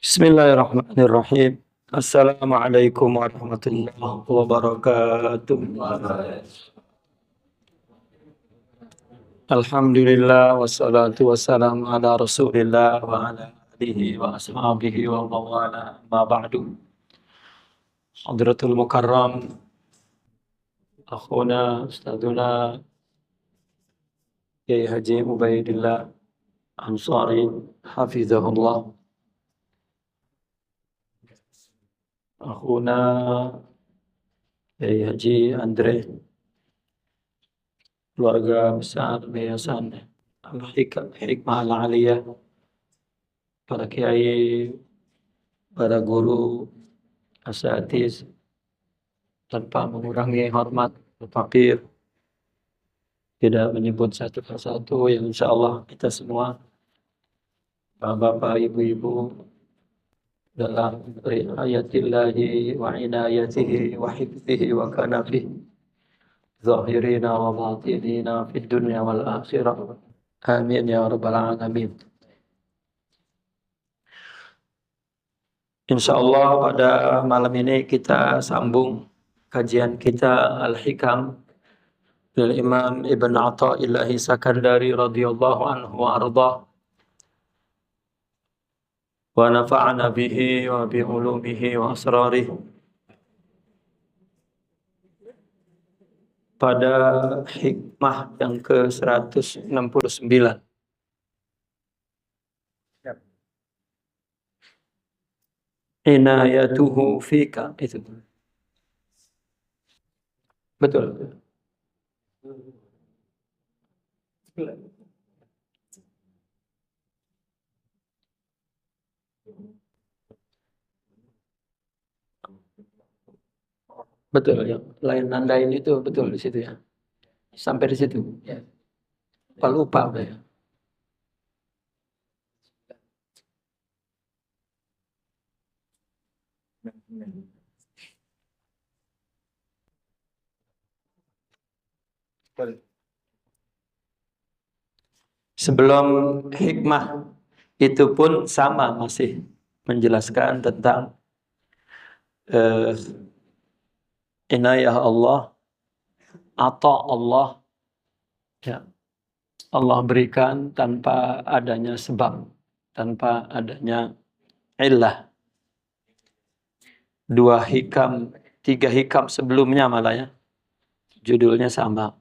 Bismillahirrahmanirrahim. Assalamualaikum warahmatullahi wabarakatuh. Alhamdulillah wassalatu wassalamu ala Rasulillah wa ala alihi wa ashabihi wa mawala ma ba'du. Hadratul Mukarram akhuna ustadzuna Kiai Haji Ubaidillah Ansari hafizahullah. Akhuna Kiai Haji Andre, keluarga besar Yayasan Al-Hikmah Al-Aliyah, para kiai, para guru, asatiz, tanpa mengurangi hormat fakir, tidak menyebut satu persatu, yang insya Allah kita semua, bapak-bapak, ibu-ibu, dalam riayatillahi wa inayatihi wa hifzihi wa kanafih, zahirina wa batinina fid dunya wal akhirah. Amin ya rabbal alamin. Insya Allah pada malam ini kita sambung kajian kita Al-Hikam dari Imam Ibn Atha'illahi Sakandari radhiyallahu anhu wa ardah. Wa nafa'ana bihi wa bi ulumihi wa asrarih. Pada hikmah yang ke-169. Inayatuhu fika, itu. Betul. Betul ya. Lain nandain itu betul di situ ya. Sampai di situ. Ya. Lupa ya. Sebelum hikmah itu pun sama, masih menjelaskan tentang inayah Allah, atau Allah, ya, Allah berikan tanpa adanya sebab, tanpa adanya illah. 3 hikam sebelumnya malah ya, judulnya sama.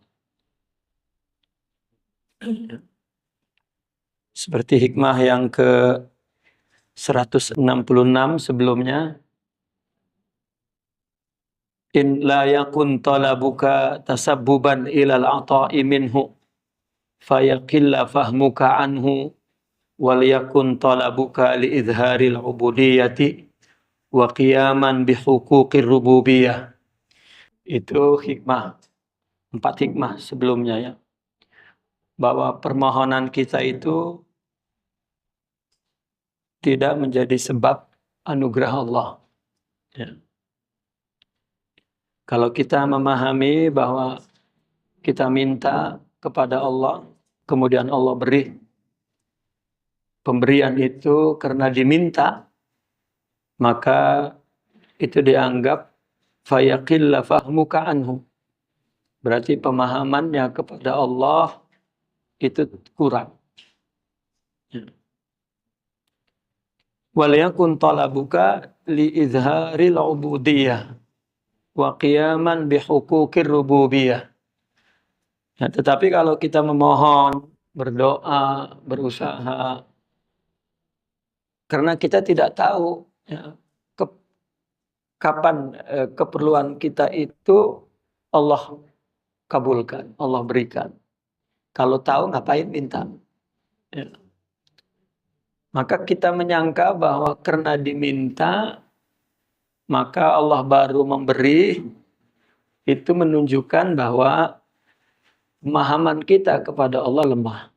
Seperti hikmah yang ke 166 sebelumnya. In la yakun talabuka tasabbuban ilal ata'i minhu fayaqilla fahmuka anhu wal yakun talabuka li izharil ubudiyyati wa qiyaman bihuquqir rububiyah. Itu hikmah, 4 hikmah sebelumnya ya. Bahwa permohonan kita itu tidak menjadi sebab anugerah Allah. Ya. Kalau kita memahami bahwa kita minta kepada Allah, kemudian Allah beri, pemberian itu karena diminta, maka itu dianggap fayaqilla fahmuka anhu. Berarti pemahamannya kepada Allah itu kurang. Wal yakun talabuka li izharil ubudiyyah wa qiyaman bihuquqir rububiyah. Nah, tetapi kalau kita memohon, berdoa, berusaha, karena kita tidak tahu ya, kapan keperluan kita itu Allah kabulkan, Allah berikan. Kalau tahu ngapain minta? Ya. Maka kita menyangka bahwa karena diminta, maka Allah baru memberi, itu menunjukkan bahwa pemahaman kita kepada Allah lemah.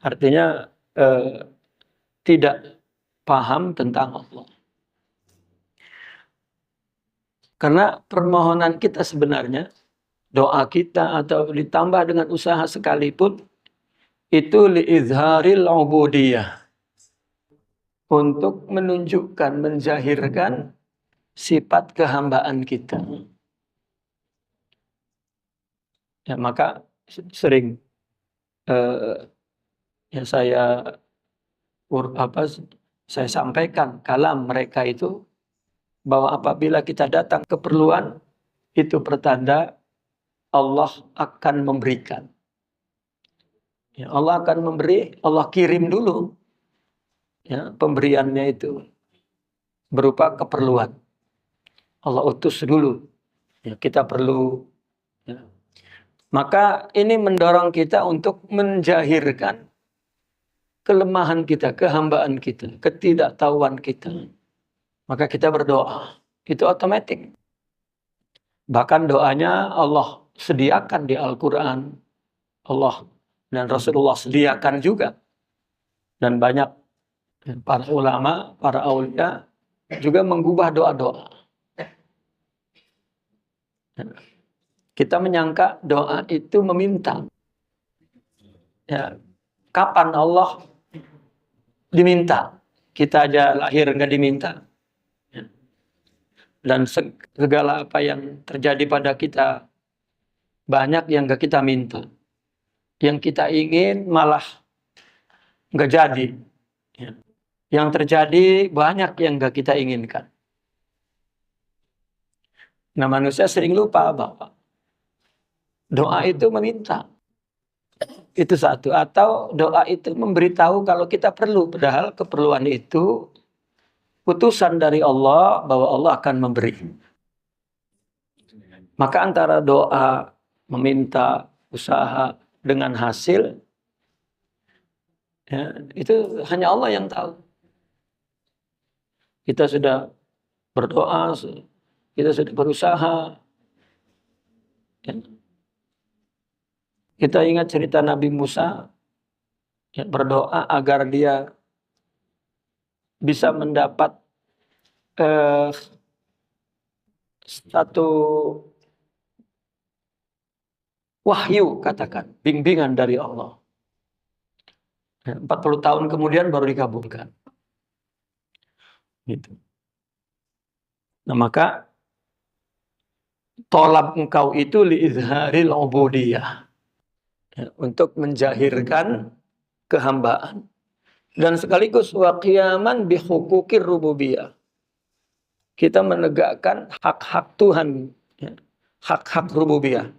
Artinya tidak paham tentang Allah. Karena permohonan kita sebenarnya, doa kita atau ditambah dengan usaha sekalipun, itu liizharil ubudiyah, untuk menunjukkan, menzahirkan sifat kehambaan kita. Ya, maka sering ya saya sampaikan kalam mereka itu, bahwa apabila kita datang keperluan, itu pertanda Allah akan memberikan. Ya, Allah akan memberi, Allah kirim dulu ya pemberiannya itu berupa keperluan. Allah utus dulu. Ya, kita perlu. Ya. Maka ini mendorong kita untuk menjahirkan kelemahan kita, kehambaan kita, ketidaktahuan kita. Maka kita berdoa. Itu otomatis. Bahkan doanya Allah sediakan di Al-Quran. Allah dan Rasulullah sediakan juga. Dan banyak para ulama, para aulia juga mengubah doa-doa. Kita menyangka doa itu meminta. Ya, kapan Allah diminta? Kita aja lahir nggak diminta. Ya. Dan segala apa yang terjadi pada kita, banyak yang nggak kita minta. Yang kita ingin malah nggak jadi. Ya. Yang terjadi banyak yang nggak kita inginkan. Nah, manusia sering lupa bahwa doa itu meminta. Itu satu. Atau doa itu memberitahu kalau kita perlu. Padahal keperluan itu putusan dari Allah bahwa Allah akan memberi. Maka antara doa, meminta, usaha dengan hasil, ya, itu hanya Allah yang tahu. Kita sudah berdoa, kita sudah berusaha. Ya. Kita ingat cerita Nabi Musa, ya, berdoa agar dia bisa mendapat satu wahyu, katakan, bimbingan dari Allah. 40 tahun kemudian baru dikabulkan. Gitu. Nah, maka tolab engkau itu liizharil ubudiyah, ya, untuk menjahirkan kehambaan, dan sekaligus wa qiyaman bi hukukir rububiyah. Kita menegakkan hak-hak Tuhan, ya, hak-hak rububiyah.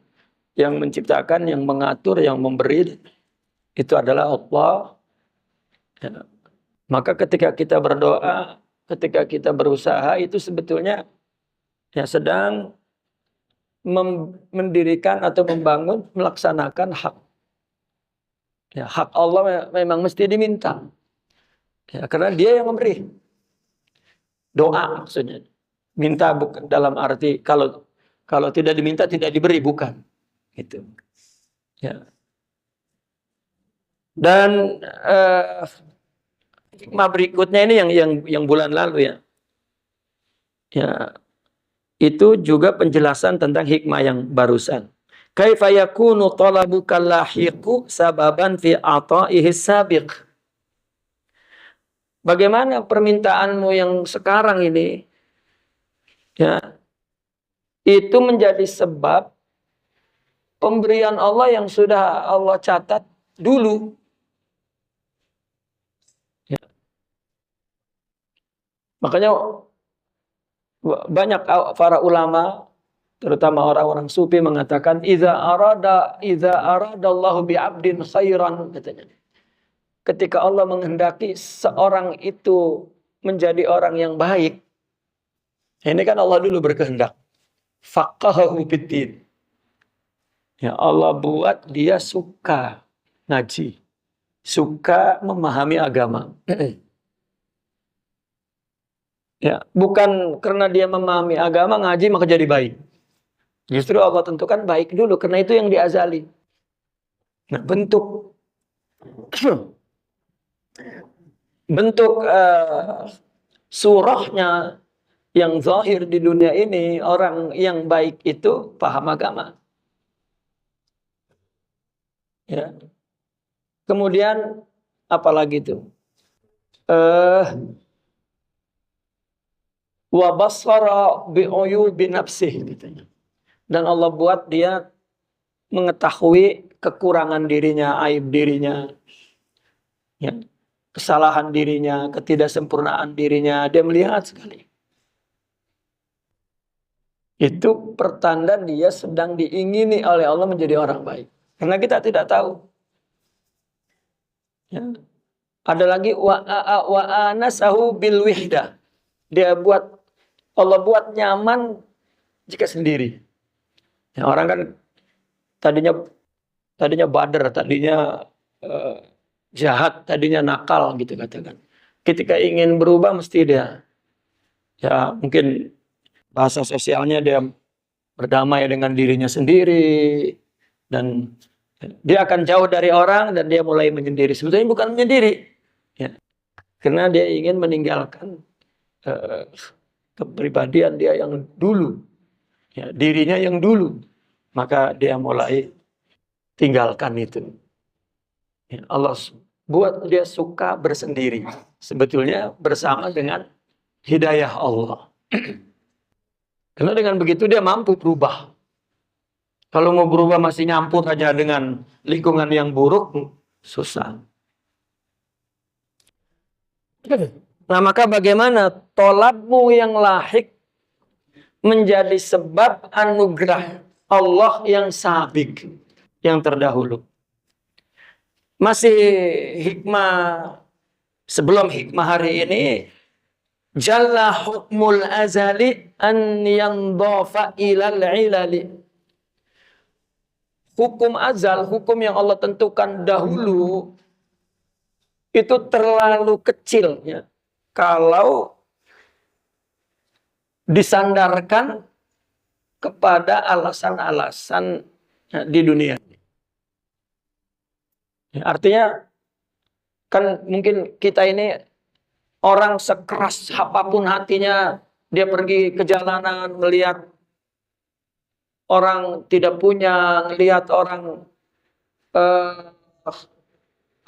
Yang menciptakan, yang mengatur, yang memberi itu adalah Allah. Ya. Maka ketika kita berdoa, ketika kita berusaha, itu sebetulnya ya sedang mendirikan atau membangun, melaksanakan hak. Ya, hak Allah memang mesti diminta. Ya, karena Dia yang memberi. Doa maksudnya. Minta bukan dalam arti kalau tidak diminta tidak diberi, bukan. Gitu. Ya. Dan hikmah berikutnya ini yang bulan lalu ya. Ya, itu juga penjelasan tentang hikmah yang barusan. Kaifa yakunu talabuka lahiqu sababan fi ata'ihi sabiq. Bagaimana permintaanmu yang sekarang ini, ya, itu menjadi sebab pemberian Allah yang sudah Allah catat dulu. Ya. Makanya banyak para ulama, terutama orang-orang sufi, mengatakan idza aradallahu bi'abdin khairan, katanya. Ketika Allah menghendaki seorang itu menjadi orang yang baik, ini kan Allah dulu berkehendak. Faqahahu fiddin. Ya, Allah buat dia suka ngaji, suka memahami agama. Ya, bukan karena dia memahami agama, ngaji maka jadi baik. Justru Allah tentukan baik dulu, karena itu yang diazali. Nah, bentuk surahnya yang zahir di dunia ini, orang yang baik itu paham agama. Ya. Kemudian apalagi itu? Wa basara bi'uyubi nafsih katanya. Dan Allah buat dia mengetahui kekurangan dirinya, aib dirinya, ya, kesalahan dirinya, ketidaksempurnaan dirinya, dia melihat sekali. Itu pertanda dia sedang diingini oleh Allah menjadi orang baik. Karena kita tidak tahu. Ya. Ada lagi wa anasahu bil wihda. Allah buat nyaman jika sendiri. Ya, orang kan tadinya bader, tadinya jahat, tadinya nakal gitu katakan. Ketika ingin berubah mesti dia, ya mungkin bahasa sosialnya dia berdamai dengan dirinya sendiri dan dia akan jauh dari orang dan dia mulai menyendiri. Sebetulnya bukan menyendiri, ya, karena dia ingin meninggalkan kepribadian dia yang dulu, ya, dirinya yang dulu, maka dia mulai tinggalkan itu. Ya, Allah buat dia suka bersendiri. Sebetulnya bersama dengan hidayah Allah. Karena dengan begitu dia mampu berubah. Kalau mau berubah masih nyampur aja dengan lingkungan yang buruk, susah. Nah, maka bagaimana tolabmu yang lahik menjadi sebab anugerah Allah yang sabik, yang terdahulu. Masih hikmah sebelum hikmah hari ini, jalla hukmul azali an yandafa ilal ilali. Hukum azal, hukum yang Allah tentukan dahulu itu terlalu kecil, ya, kalau disandarkan kepada alasan-alasan di dunia. Ya, artinya kan mungkin kita ini orang sekeras apapun hatinya, dia pergi ke jalanan melihat orang tidak punya, melihat orang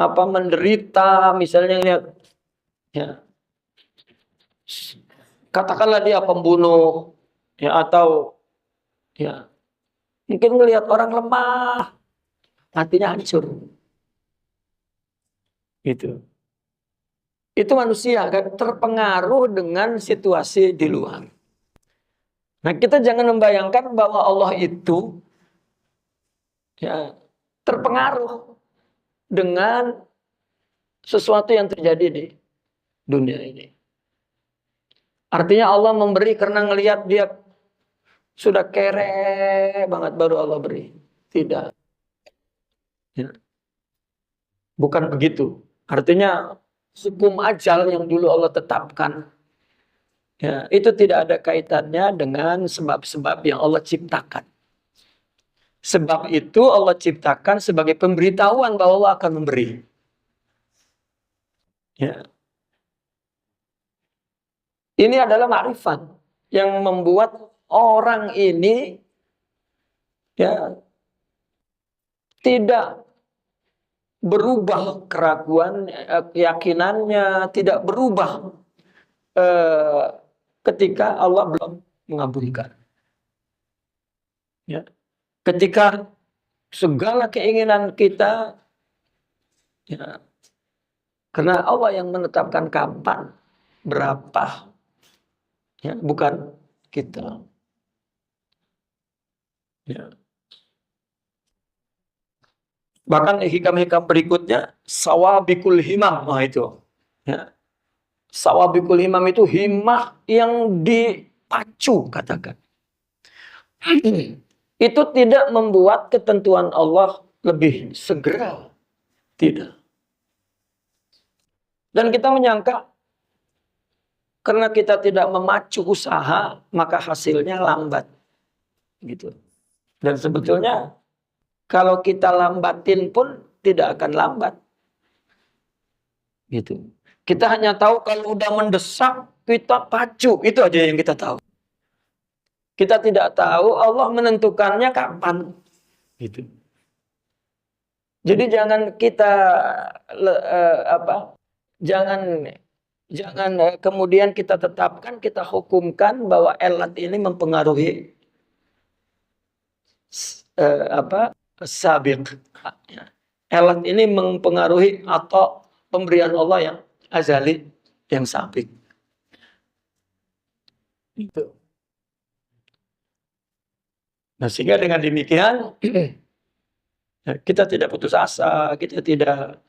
menderita, misalnya lihat, ya, katakanlah dia pembunuh, ya, atau ya mungkin melihat orang lemah, hatinya hancur. Itu manusia kan terpengaruh dengan situasi di luar. Nah, kita jangan membayangkan bahwa Allah itu, ya, terpengaruh dengan sesuatu yang terjadi di dunia ini. Artinya Allah memberi karena ngelihat dia sudah kere banget baru Allah beri. Tidak. Ya. Bukan begitu. Artinya hukum ajal yang dulu Allah tetapkan, ya, itu tidak ada kaitannya dengan sebab-sebab yang Allah ciptakan. Sebab itu Allah ciptakan sebagai pemberitahuan bahwa Allah akan memberi. Ya. Ini adalah ma'rifat yang membuat orang ini, ya, tidak berubah keraguan, keyakinannya tidak berubah ketika Allah belum mengabulkan. Ya. Ketika segala keinginan kita, ya, karena Allah yang menetapkan kapan, berapa, ya, bukan kita. Ya. Bahkan hikam-hikam berikutnya, sawabikul himam, nah itu. Ya. Sawabikul himam itu himah yang dipacu, katakan. Itu tidak membuat ketentuan Allah lebih segera. Tidak. Dan kita menyangka karena kita tidak memacu usaha, maka hasilnya lambat. Gitu. Dan sebetulnya kalau kita lambatin pun tidak akan lambat. Gitu. Kita hanya tahu kalau udah mendesak, kita pacu. Itu aja yang kita tahu. Kita tidak tahu Allah menentukannya kapan. Gitu. Jadi jangan kita jangan kemudian kita tetapkan, kita hukumkan bahwa elat ini mempengaruhi sabiq. Elat ini mempengaruhi atau pemberian Allah yang azali, yang sabiq. Itu. Nah, sehingga dengan demikian kita tidak putus asa, kita tidak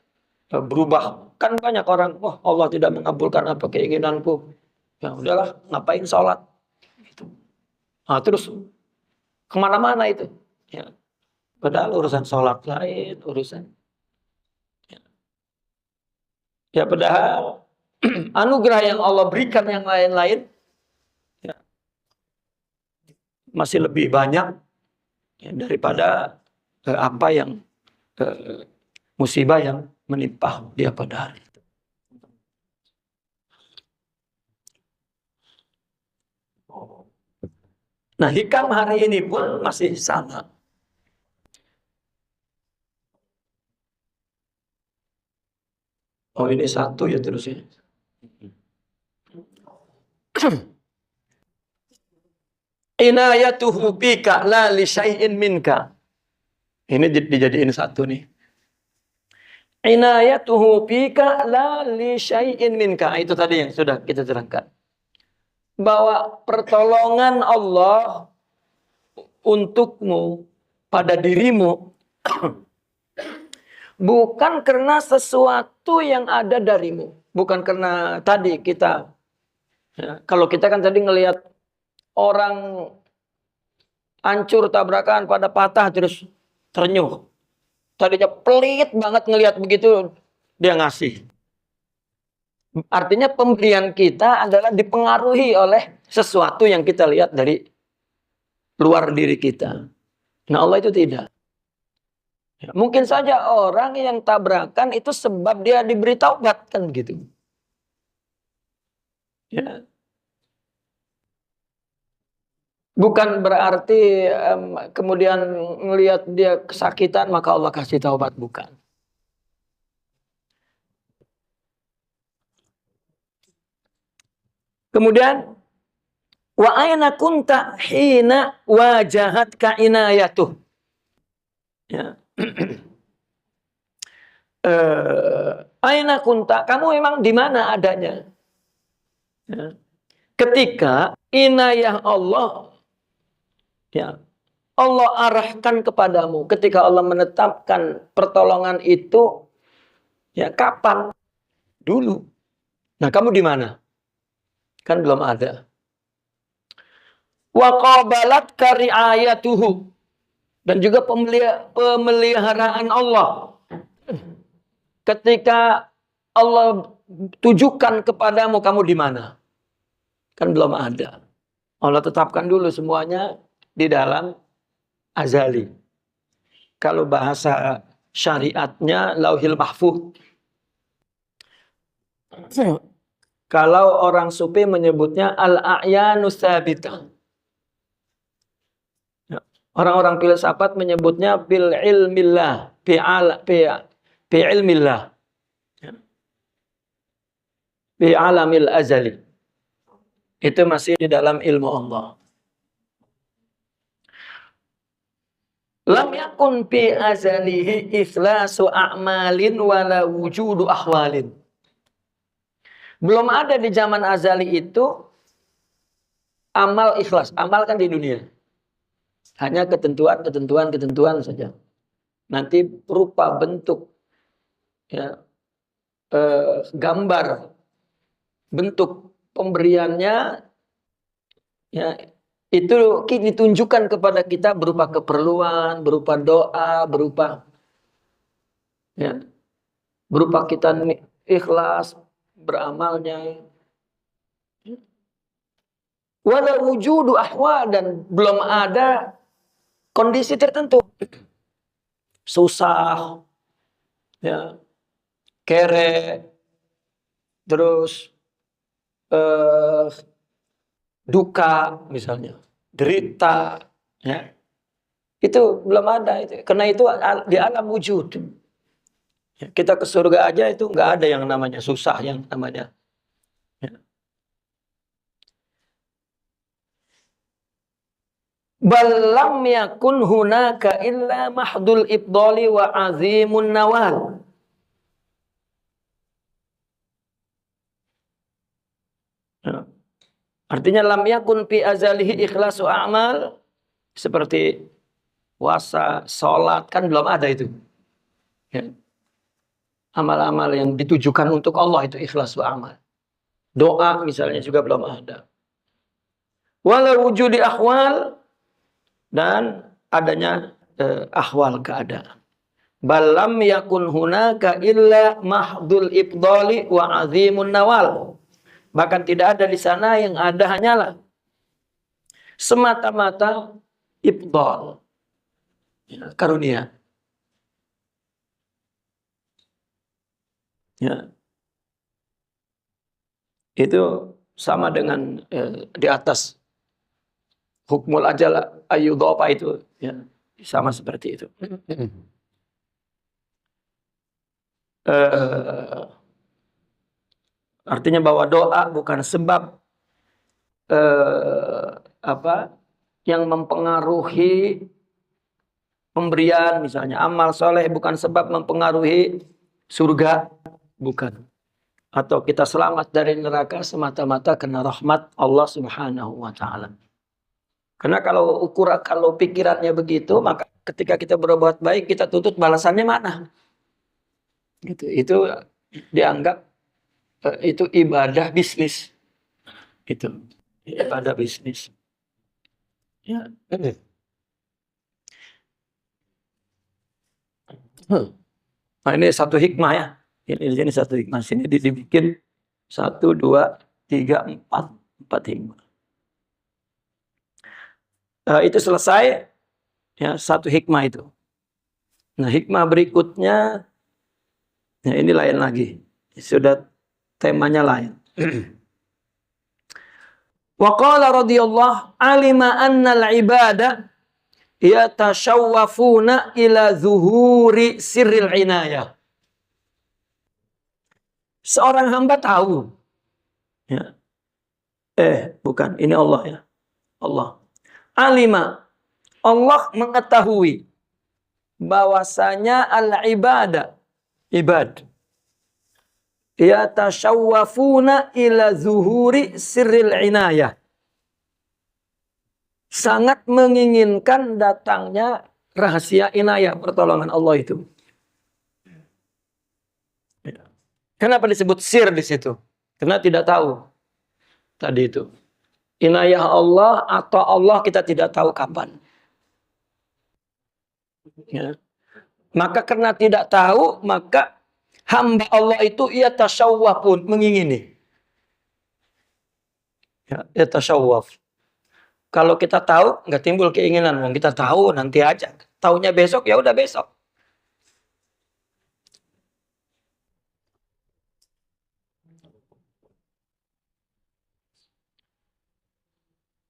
berubah. Kan banyak orang, wah Allah tidak mengabulkan apa keinginanku. Ya udahlah, ngapain sholat? Gitu. Nah, terus kemana-mana itu. Ya. Padahal urusan sholat lain, urusan. Ya padahal anugerah yang Allah berikan yang lain-lain ya, masih lebih banyak ya, daripada apa yang musibah yang menimpa dia pada hari itu. Nah, hikam hari ini pun masih sama. Oh, ini satu ya terusnya. Inayatuhu bika la li syai'in minka. Ini dijadiin satu nih. Inayatuhu bika la li syai'in minka. Itu tadi yang sudah kita terangkan. Bahwa pertolongan Allah untukmu pada dirimu bukan karena sesuatu yang ada darimu. Bukan karena tadi kita ya, kalau kita kan tadi ngelihat orang hancur tabrakan pada patah terus ternyuh. Tadinya pelit banget ngelihat begitu dia ngasih. Artinya pemberian kita adalah dipengaruhi oleh sesuatu yang kita lihat dari luar diri kita. Nah Allah itu tidak. Ya, mungkin saja orang yang tabrakan itu sebab dia diberi taubat kan gitu. Ya. Bukan berarti kemudian melihat dia kesakitan maka Allah kasih taubat, bukan. Kemudian wa aina kunta hina wajahatka inayatuh. Ya. Aina kunta, kamu memang di mana adanya? Ya. Ketika inayah Allah ya, Allah arahkan kepadamu, ketika Allah menetapkan pertolongan itu, ya kapan? Dulu. Nah, kamu di mana? Kan belum ada. Wa qabalat kariayatuhu, dan juga pemeliharaan Allah. Ketika Allah tujukan kepadamu, kamu di mana? Kan belum ada. Allah tetapkan dulu semuanya di dalam azali. Kalau bahasa syariatnya lauhil mahfuz. Kalau orang sufi menyebutnya al-a'yanus sabitah. Orang-orang filsafat menyebutnya bil ilmillah, bi ilmillah. Bi alamil azali. Itu masih di dalam ilmu Allah. Lam yakun fi azalihi ikhlasu a'malin wala wujudu ahwalin. Belum ada di zaman azali itu amal ikhlas. Amal kan di dunia. Hanya ketentuan saja. Nanti rupa bentuk, ya, gambar, bentuk pemberiannya, ya, itu ditunjukkan kepada kita berupa keperluan, berupa doa, berupa kita ikhlas beramalnya. Wala wujudu ahwal, dan belum ada kondisi tertentu. Susah, ya, kere, terus duka misalnya, derita, ya. Itu belum ada itu. Karena itu di alam wujud. Kita ke surga aja itu nggak ada yang namanya susah, yang namanya. Ya. Bal lam yakun hunaka illa mahdul ibdali wa azimun nawal. Ya. Artinya lam yakun fi azalihi ikhlasu a'mal, seperti puasa, sholat, kan belum ada itu. Ya. Amal-amal yang ditujukan untuk Allah itu ikhlasu amal. Doa misalnya juga belum ada. Walau wujudi akhwal, dan adanya ahwal keadaan. Balam yakun hunaka illa mahdul ibdali wa azimun nawal. Bahkan tidak ada di sana, yang ada hanyalah semata-mata ibdal, ya, karunia. Ya. Itu sama dengan di atas hukmul ajal ayyudhafa itu, ya, sama seperti itu. Artinya bahwa doa bukan sebab yang mempengaruhi pemberian, misalnya amal soleh bukan sebab mempengaruhi surga, bukan. Atau kita selamat dari neraka semata-mata karena rahmat Allah Subhanahu wa Ta'ala. Karena kalau pikirannya begitu, maka ketika kita berbuat baik, kita tuntut balasannya mana? Itu dianggap itu ibadah bisnis. Itu ibadah bisnis. Ya. Nah, ini satu hikmah ya. Ini satu hikmah. Sini dibikin 1, 2, 3, 4 hikmah. Itu selesai ya, satu hikmah itu. Nah, hikmah berikutnya, ya ini lain lagi. Sudah temanya lain. Wa qala radhiyallahu alima anna al-ibada yatashawwafuna ila zuhuri sirril inayah. Seorang hamba tahu, ya. Bukan, ini Allah ya. Allah. Alima, Allah mengetahui bahwasanya al-ibada, ibad, yatashawwafuna ila zuhuri sirril inayah. Sangat menginginkan datangnya rahasia inayah, pertolongan Allah itu. Kenapa disebut sir di situ? Karena tidak tahu tadi itu. Inayah Allah atau Allah kita tidak tahu kapan. Ya. Maka karena tidak tahu, maka hamba Allah itu ia tasyawwaf pun, mengingini. Ya, ia tasyawwaf. Kalau kita tahu, nggak timbul keinginan. Kita tahu nanti aja. Taunya besok, ya udah besok.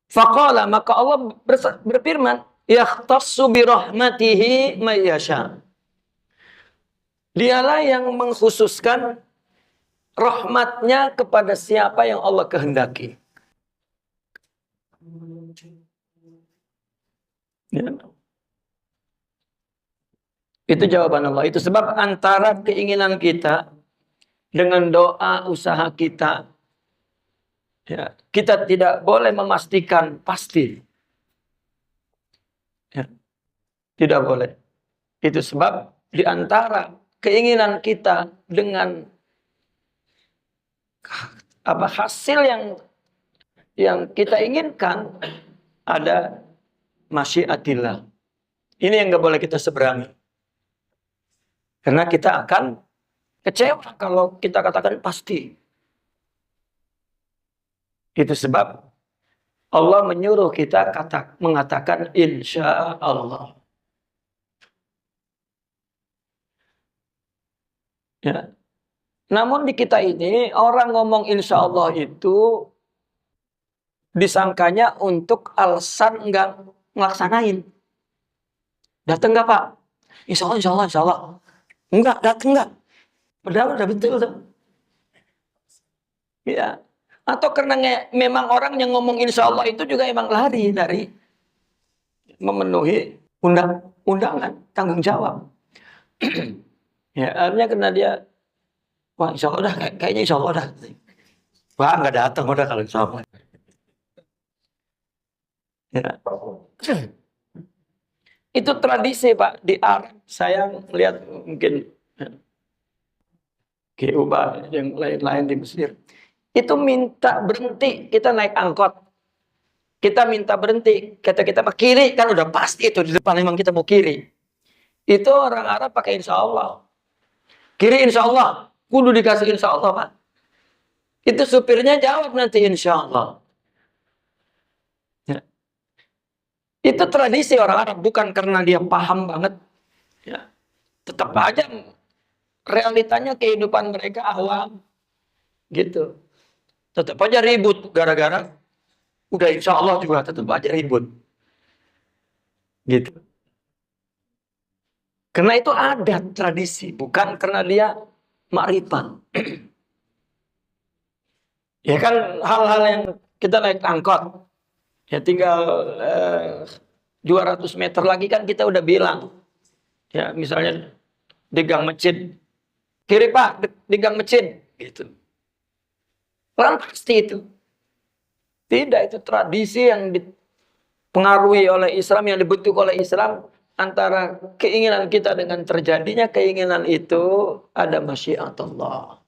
Faqala, maka Allah berfirman, yakhtassu bi rahmatihi may yasha. Dialah yang mengkhususkan rahmatnya kepada siapa yang Allah kehendaki. Ya. Itu jawaban Allah. Itu sebab antara keinginan kita dengan doa usaha kita, ya, kita tidak boleh memastikan pasti. Ya, tidak boleh. Itu sebab di antara keinginan kita dengan hasil yang kita inginkan, ada masyiatillah. Ini yang nggak boleh kita seberangi. Karena kita akan kecewa kalau kita katakan pasti. Itu sebab Allah menyuruh kita mengatakan insya Allah. Ya. Namun di kita ini orang ngomong insya Allah itu disangkanya untuk alasan nggak ngelaksanain. Datang nggak Pak? Insya Allah, insya Allah, insya Allah. Enggak, datang enggak. Padahal udah betul tuh. Ya. Atau karena memang orang yang ngomong insya Allah itu juga emang lari dari memenuhi undangan, tanggung jawab. Ya, akhirnya karena dia, wah insya Allah dah, kayaknya insya Allah dah. Wah nggak datang udah kalau insya Allah. Ya. Itu tradisi Pak di Arab. Saya melihat mungkin Cuba yang lain-lain di Mesir. Itu minta berhenti, kita naik angkot. Kita minta berhenti, kata kita pak kiri, kan udah pasti itu di depan memang kita mau kiri. Itu orang Arab pakai insya Allah. Kiri insya Allah, kudu dikasih insya Allah Pak. Itu supirnya jawab nanti insya Allah. Ya. Itu tradisi orang Arab, bukan karena dia paham banget. Ya. Tetap aja realitanya kehidupan mereka awam. Gitu. Tetap aja ribut gara-gara udah insya Allah juga tetap aja ribut. Gitu. Karena itu adat tradisi, bukan karena dia makrifat. Ya kan hal-hal yang kita naik angkot, ya tinggal 200 meter lagi kan kita udah bilang. Ya misalnya di gang masjid, kiri Pak, di gang masjid. Gitu. Orang pasti itu. Tidak, itu tradisi yang dipengaruhi oleh Islam, yang dibentuk oleh Islam. Antara keinginan kita dengan terjadinya keinginan itu ada masyiat Allah.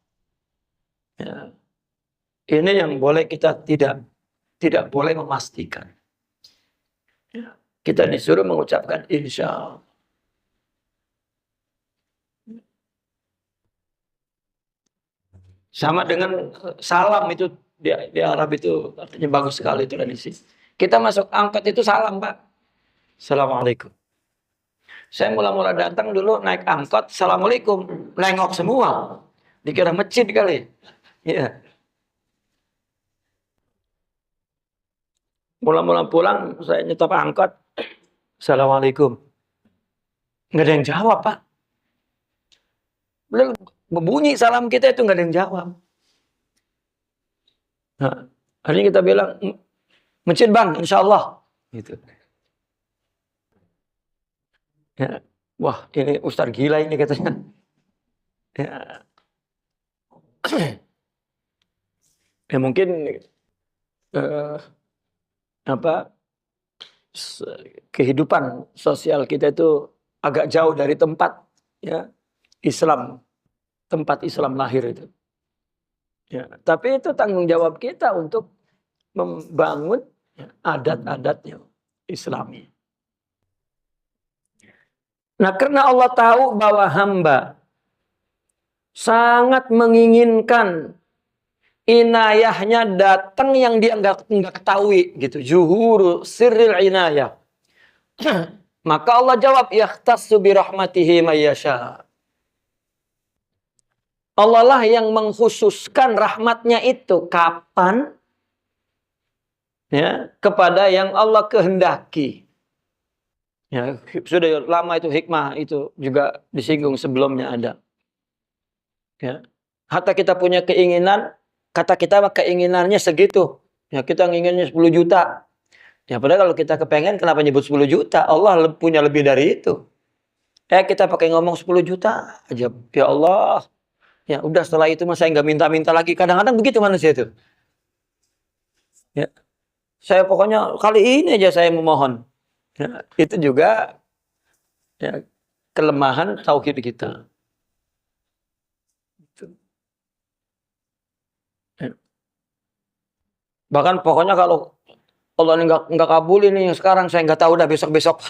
Ya. Ini yang boleh kita tidak boleh memastikan. Ya. Kita disuruh mengucapkan insya Allah. Sama dengan salam itu di Arab itu artinya bagus sekali itu tradisi. Kita masuk angkot itu salam Pak. Assalamualaikum. Saya mula-mula datang dulu naik angkot, assalamualaikum, nengok semua, dikira masjid kali. Iya. Mula-mula pulang saya nyetop angkot, assalamualaikum, nggak ada yang jawab Pak. Belum berbunyi salam kita itu nggak ada yang jawab. Nah, akhirnya kita bilang masjid Bang, insya Allah. Gitu. Ya. Wah ini Ustadz gila ini katanya. Ya. Ya mungkin eh, apa kehidupan sosial kita itu agak jauh dari tempat ya Islam, tempat Islam lahir itu. Ya, tapi itu tanggung jawab kita untuk membangun ya, adat-adatnya Islami. Nah, karena Allah tahu bahwa hamba sangat menginginkan inayahnya datang yang dia nggak ketahui gitu. Zuhuru sirril inayah. Maka Allah jawab yahtassu bi rahmatihi mayyasha. Allah lah yang mengkhususkan rahmatnya itu kapan ya kepada yang Allah kehendaki. Ya, sudah lama itu hikmah itu juga disinggung sebelumnya ada. Ya. Hatta kita punya keinginan, kata kita keinginannya segitu. Ya, kita nginginnya 10 juta. Ya, padahal kalau kita kepengen kenapa nyebut 10 juta? Allah punya lebih dari itu. Kita pakai ngomong 10 juta aja. Ya Allah. Ya udah setelah itu mas saya nggak minta-minta lagi. Kadang-kadang begitu manusia itu. Ya. Saya pokoknya kali ini aja saya memohon. Ya, itu juga ya, kelemahan tauhid kita. Ya. Bahkan pokoknya kalau Allah ini nggak kabul ini yang sekarang saya nggak tahu dah besok-besok.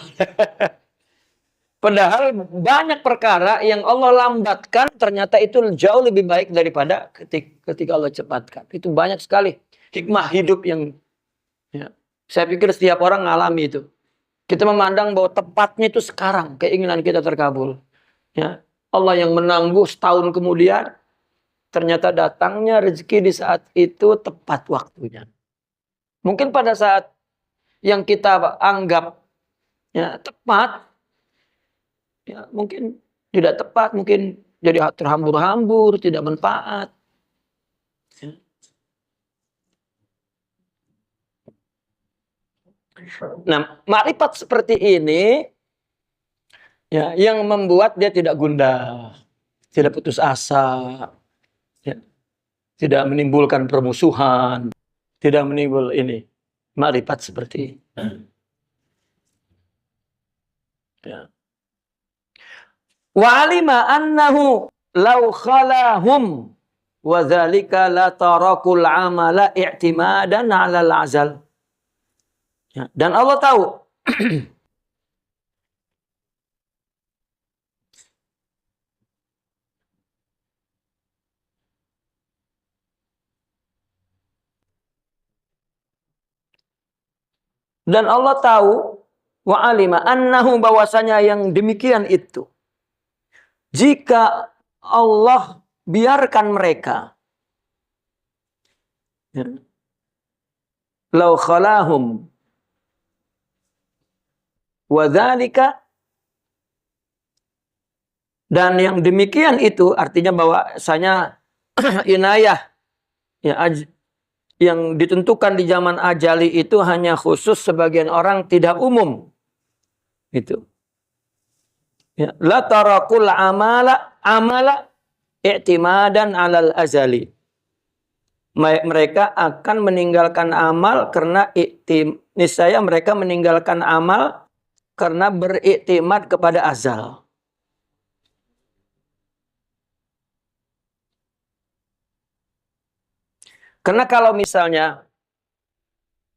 Padahal banyak perkara yang Allah lambatkan ternyata itu jauh lebih baik daripada ketika Allah cepatkan. Itu banyak sekali hikmah hidup yang ya, saya pikir setiap orang ngalami itu. Kita memandang bahwa tepatnya itu sekarang keinginan kita terkabul. Ya, Allah yang menangguh setahun kemudian ternyata datangnya rezeki di saat itu tepat waktunya. Mungkin pada saat yang kita anggap ya, tepat, ya, mungkin tidak tepat, mungkin jadi terhambur-hambur, tidak manfaat. Nah, makrifat seperti ini ya yang membuat dia tidak gundah, tidak putus asa, ya, tidak menimbulkan permusuhan, tidak menimbul ini. Makrifat seperti ini. Ya. Wa alima annahu law khalahum wa dzalika la tarakul amala i'timadan 'alal azal. Ya, dan Allah tahu dan Allah tahu wa alima annahu bahwasanya yang demikian itu jika Allah biarkan mereka ya, law khalahum wa dzalika, dan yang demikian itu artinya bahwasanya inayah ya, yang ditentukan di zaman ajali itu hanya khusus sebagian orang, tidak umum. Gitu. Ya, la tarakul amala i'timadan 'alal azali. Mereka akan meninggalkan amal karena niscaya mereka meninggalkan amal karena beriktimad kepada azal. Karena kalau misalnya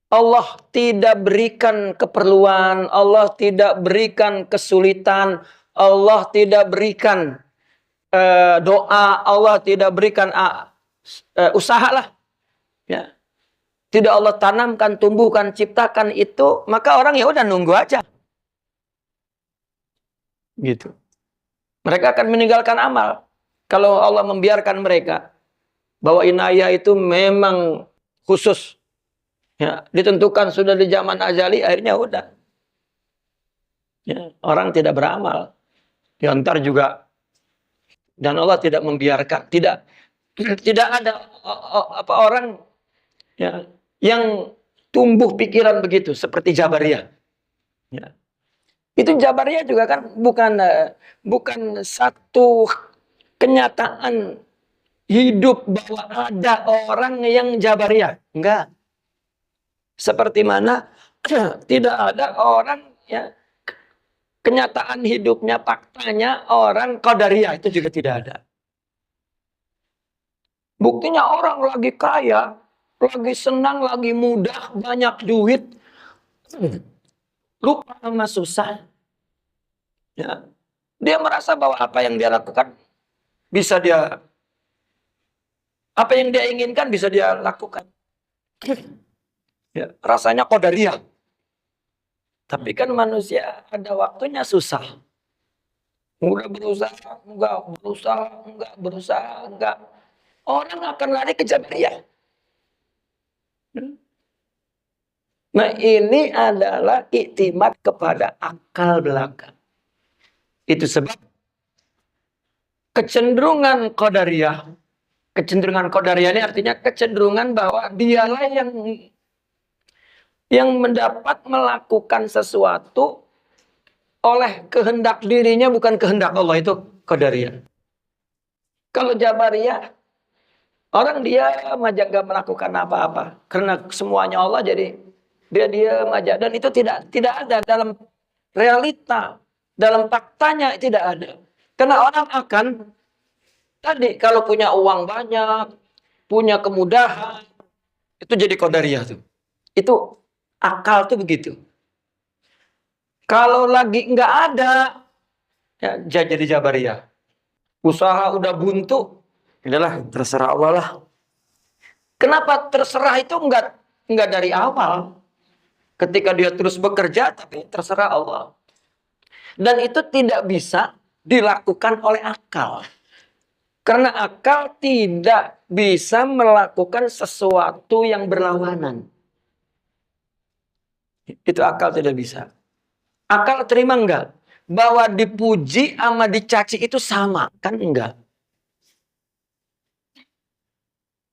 Allah tidak berikan keperluan, Allah tidak berikan kesulitan, Allah tidak berikan doa, Allah tidak berikan usaha lah. Ya. Tidak Allah tanamkan, tumbuhkan, ciptakan itu, maka orang ya udah nunggu aja. Gitu. Mereka akan meninggalkan amal kalau Allah membiarkan mereka. Bahwa inayah itu memang khusus. Ya, ditentukan sudah di zaman ajali, akhirnya udah. Ya, orang tidak beramal. Diantar juga. Dan Allah tidak membiarkan. Tidak ada apa orang ya, yang tumbuh pikiran begitu. Seperti Jabariyah. Ya. Itu Jabariyah juga kan bukan satu kenyataan hidup bahwa ada orang yang Jabariyah. Enggak. Seperti mana tidak ada orang ya kenyataan hidupnya, faktanya orang Qadariyah itu juga tidak ada. Buktinya orang lagi kaya, lagi senang, lagi mudah, banyak duit, lupa sama susah. Ya. Dia merasa bahwa apa yang dia lakukan bisa dia, apa yang dia inginkan bisa dia lakukan. Ya, rasanya Qadariyah. Tapi kan manusia ada waktunya susah. Udah berusaha, enggak. Orang akan lari ke Jabariyah. Nah, ini adalah iktimat kepada akal belaka. Itu sebab kecenderungan Qadariyah ini artinya kecenderungan bahwa dialah yang mendapat melakukan sesuatu oleh kehendak dirinya, bukan kehendak Allah. Itu Qadariyah. Kalau Jabariyah, orang dia aja gak melakukan apa-apa karena semuanya Allah, jadi dia diam aja, dan itu tidak ada dalam realita, dalam faktanya tidak ada. Karena orang akan tadi kalau punya uang banyak, punya kemudahan, itu jadi Qadariyah tuh. Itu akal tuh begitu. Kalau lagi nggak ada, ya jadi Jabariyah. Usaha udah buntu, inilah terserah Allah lah. Kenapa terserah itu nggak dari awal? Ketika dia terus bekerja, tapi terserah Allah. Dan itu tidak bisa dilakukan oleh akal. Karena akal tidak bisa melakukan sesuatu yang berlawanan. Itu akal tidak bisa. Akal terima enggak? bahwa dipuji sama dicaci itu sama, kan enggak.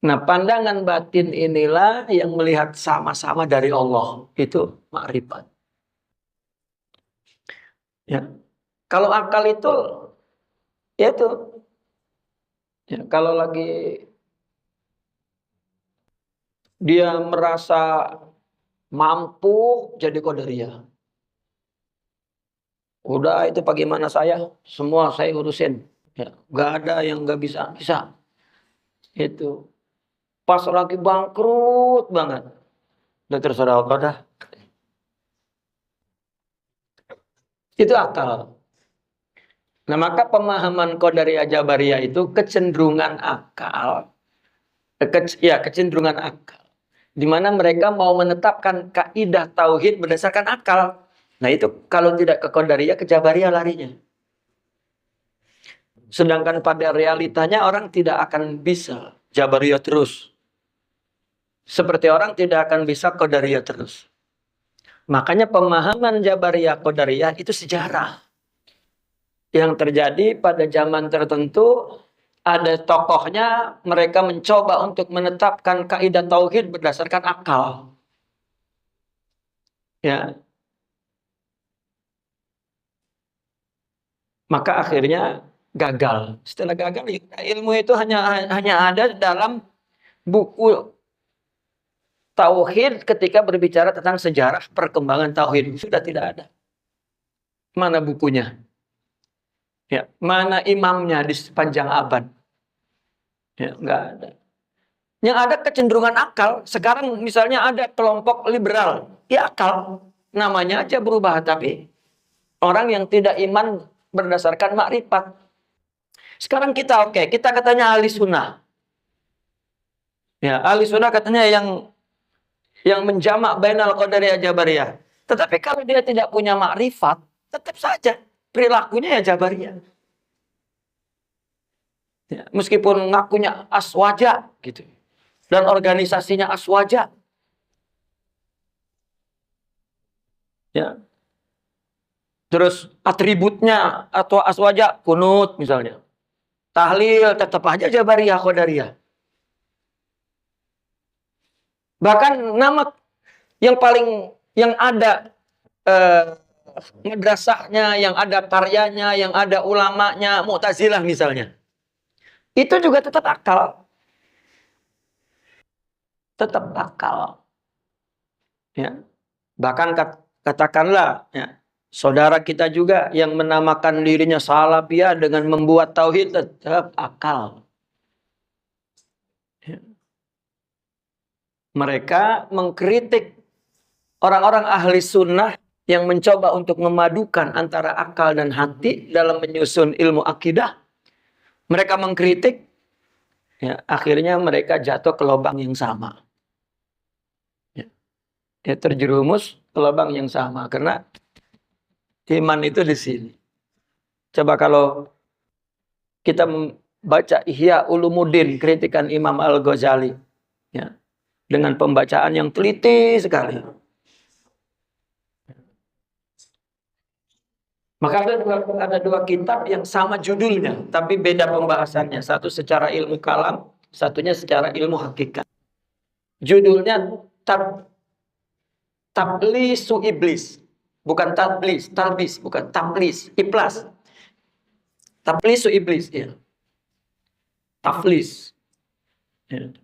Nah, pandangan batin inilah yang melihat sama-sama dari Allah. Itu makrifat. Ya. Kalau akal itu, ya itu. Ya, kalau lagi dia merasa mampu jadi qadariyah. Udah itu bagaimana saya, semua saya urusin. Ya, nggak ada yang nggak bisa, bisa. Itu. Pas lagi bangkrut banget. Udah terserah Allah dah. Itu akal. Nah, maka pemahaman Qadariyah Jabariyah itu kecenderungan akal. Kecenderungan akal. Di mana mereka mau menetapkan kaidah tauhid berdasarkan akal. Nah, itu kalau tidak ke Qadariyah, ke Jabariyah larinya. Sedangkan pada realitanya orang tidak akan bisa Jabariyah terus. Seperti orang tidak akan bisa Qadariyah terus. Makanya pemahaman Jabariyah Qadariyah itu sejarah. Yang terjadi pada zaman tertentu, ada tokohnya, mereka mencoba untuk menetapkan kaidah tauhid berdasarkan akal. Ya. Maka akhirnya gagal. Setelah gagal, ilmu itu hanya ada dalam buku tauhid ketika berbicara tentang sejarah perkembangan tauhid. Sudah tidak ada. Mana bukunya? Ya, mana imamnya di sepanjang abad? Ya, nggak ada. Yang ada kecenderungan akal. Sekarang misalnya ada kelompok liberal. Ya akal. Namanya aja berubah. Tapi orang yang tidak iman berdasarkan makrifat. Sekarang kita kita katanya ahli sunnah. Ya, ahli sunnah katanya yang menjamak bainal qadariyah jabariyah. Tetapi kalau dia tidak punya makrifat, tetap saja perilakunya ya jabariyah. Ya, meskipun ngakunya aswaja gitu. Dan organisasinya aswaja. Ya. Terus atributnya atau aswaja kunut misalnya. Tahlil tetap aja jabariyah qadariyah. Bahkan nama yang paling yang ada madrasahnya, yang ada karyanya, yang ada ulamanya, Mu'tazilah misalnya. Itu juga tetap akal. Tetap akal. Ya. Bahkan katakanlah ya, saudara kita juga yang menamakan dirinya salafiyah dengan membuat tauhid tetap akal. Ya. Mereka mengkritik orang-orang ahli sunnah yang mencoba untuk memadukan antara akal dan hati dalam menyusun ilmu akidah. Mereka mengkritik, ya, akhirnya mereka jatuh ke lubang yang sama. Ya, dia terjerumus ke lubang yang sama karena iman itu di sini. Coba kalau kita membaca Ihya Ulumuddin, kritikan Imam Al-Ghazali, ya, dengan pembacaan yang teliti sekali. Maka ada dua kitab yang sama judulnya, tapi beda pembahasannya. Satu secara ilmu kalam, satunya secara ilmu hakikat. Judulnya Tablisu Iblis. Bukan talbis, bukan tablis, iblas. Tablisu Iblis, ya. Taflis. Ya.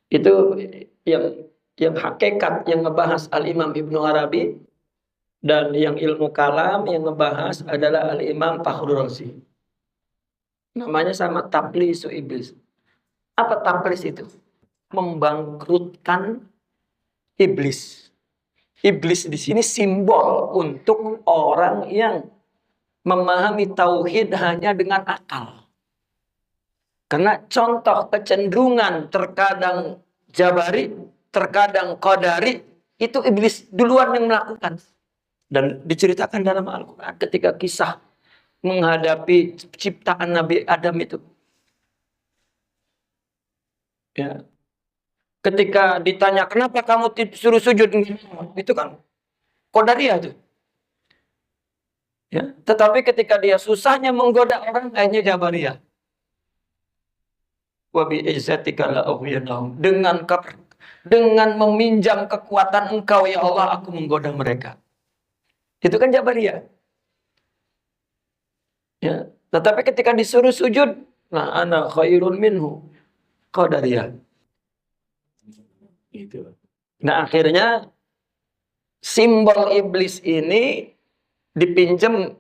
Itu yang hakikat yang ngebahas Al-Imam Ibnu Arabi. Dan yang ilmu kalam yang ngebahas adalah Al-Imam Fakhrul Razi. Namanya sama Tablisu Iblis. Apa tablis itu? Membangkrutkan iblis. Iblis di sini simbol untuk orang yang memahami tauhid hanya dengan akal. Karena contoh kecenderungan terkadang Jabari, terkadang Qadari, itu iblis duluan yang melakukan. Dan diceritakan dalam Al-Quran ketika kisah menghadapi ciptaan Nabi Adam itu. Ya. Ketika ditanya, kenapa kamu suruh sujud? Itu kan Qadariyah itu. Ya, tetapi ketika dia susahnya menggoda orang, akhirnya Jabariyah. Wa bi izzatika la ughwiyannahum. Dengan meminjam kekuatan Engkau ya Allah, aku menggoda mereka. Itu kan Jabariyah. Ya, tetapi ketika disuruh sujud, nah ana khairun minhu, Qadariyah. Gitu. Nah, akhirnya simbol iblis ini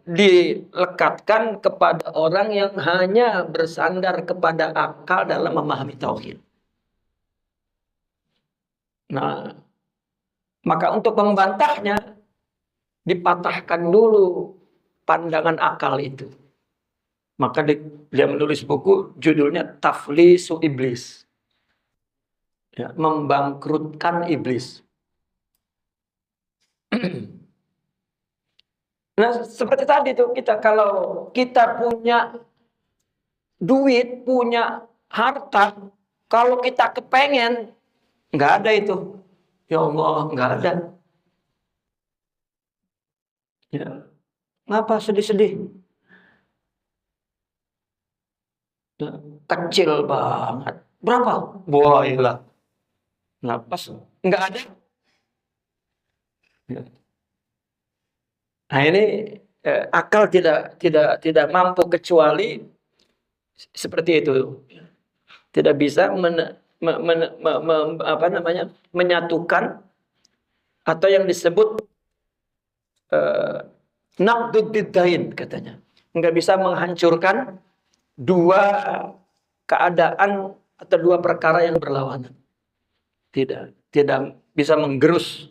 dilekatkan kepada orang yang hanya bersandar kepada akal dalam memahami tauhid. Nah, maka untuk membantahnya dipatahkan dulu pandangan akal itu. Maka dia menulis buku judulnya Taflisu Iblis. Ya, membangkrutkan iblis. Nah, seperti tadi tuh kalau kita punya duit, punya harta, kalau kita kepengen, nggak ada itu. Ya Allah, nggak ada. Ya. Ngapa sedih-sedih? Ya, kecil banget. Berapa? Boilah. Nah, pas nggak ada. Ya. Nah, ini akal tidak mampu kecuali seperti itu. Tidak bisa menyatukan atau yang disebut naqdud biddain katanya. Nggak bisa menghancurkan dua keadaan atau dua perkara yang berlawanan. Tidak bisa menggerus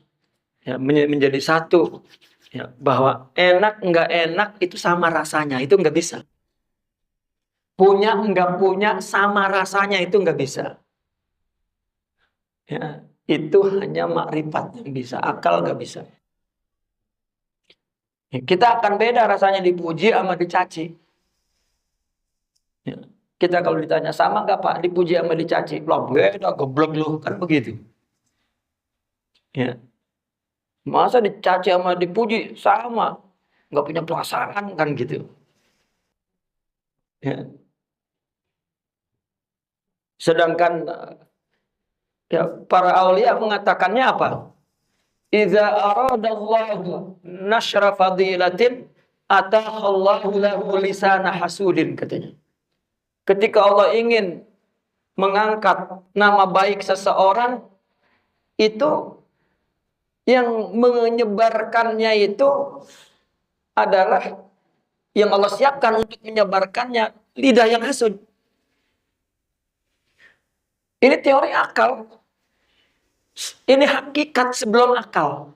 ya, menjadi satu. Ya, bahwa enak nggak enak itu sama rasanya, itu nggak bisa. Punya nggak punya sama rasanya itu nggak bisa. Ya, itu hanya makrifat yang bisa, akal nggak bisa. Ya, kita akan beda rasanya dipuji sama dicaci. Ya, kita kalau ditanya sama nggak Pak dipuji sama dicaci, loh beda goblok lu kan begitu. Ya, masa dicaci sama dipuji sama, nggak punya perasaan kan gitu. Ya. Sedangkan ya, para aulia mengatakannya apa? Idza aradallahu nashra fadilatin atahallahu lahu lisana hasudin katanya. Ketika Allah ingin mengangkat nama baik seseorang, itu yang menyebarkannya itu adalah yang Allah siapkan untuk menyebarkannya lidah yang hasud. Ini teori akal. Ini hakikat sebelum akal.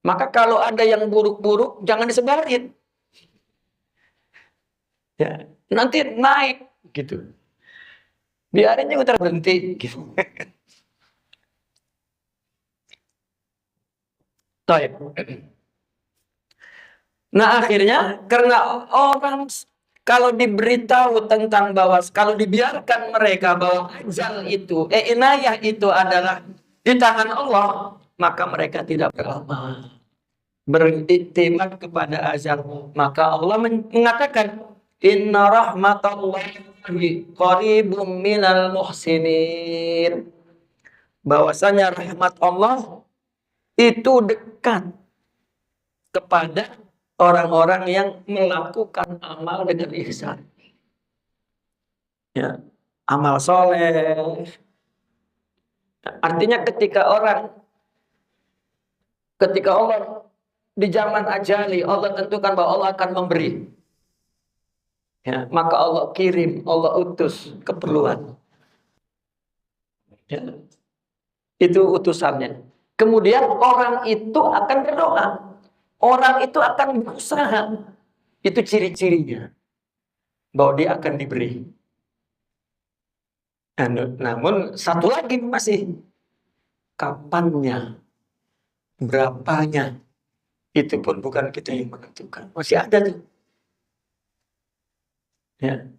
Maka kalau ada yang buruk-buruk, jangan disebarin. Ya, nanti naik gitu. Biarin juga terberhenti gitu. Nah, akhirnya karena orang kalau diberitahu tentang bahwa kalau dibiarkan mereka bahwa ajal itu, inayah itu adalah di tangan Allah, maka mereka tidak beramal, beriktimat kepada ajal. Maka Allah mengatakan, Inna rahmatallahi qaribum minal muhsinin. Bahwasanya rahmat Allah itu dekat kepada orang-orang yang melakukan amal dengan ihsan. Ya, amal soleh. Artinya ketika Allah di zaman ajali, Allah tentukan bahwa Allah akan memberi. Ya, maka Allah kirim, Allah utus keperluan. Ya, itu utusannya. Kemudian orang itu akan berdoa. Orang itu akan berusaha. Itu ciri-cirinya. Bahwa dia akan diberi. Namun satu lagi masih. Kapannya. Berapanya. Itu pun bukan kita yang menentukan. Masih ada tuh. Ya.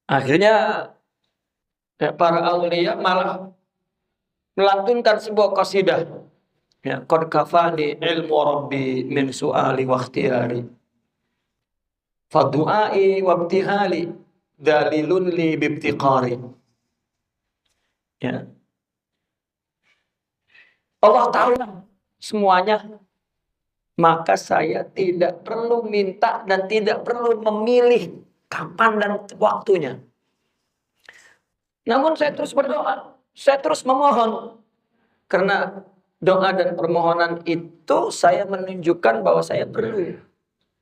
Akhirnya para aulia malah melantunkan sebuah qasidah. Ya, qad kafani ilmu rabbi min su'ali wa ikhtiyari. Fadu'ai wa ibtihali dalilun li bibtiqari. Ya. Allah tahu semuanya, maka saya tidak perlu minta dan tidak perlu memilih kapan dan waktunya. Namun saya terus berdoa, saya terus memohon. Karena doa dan permohonan itu saya menunjukkan bahwa saya perlu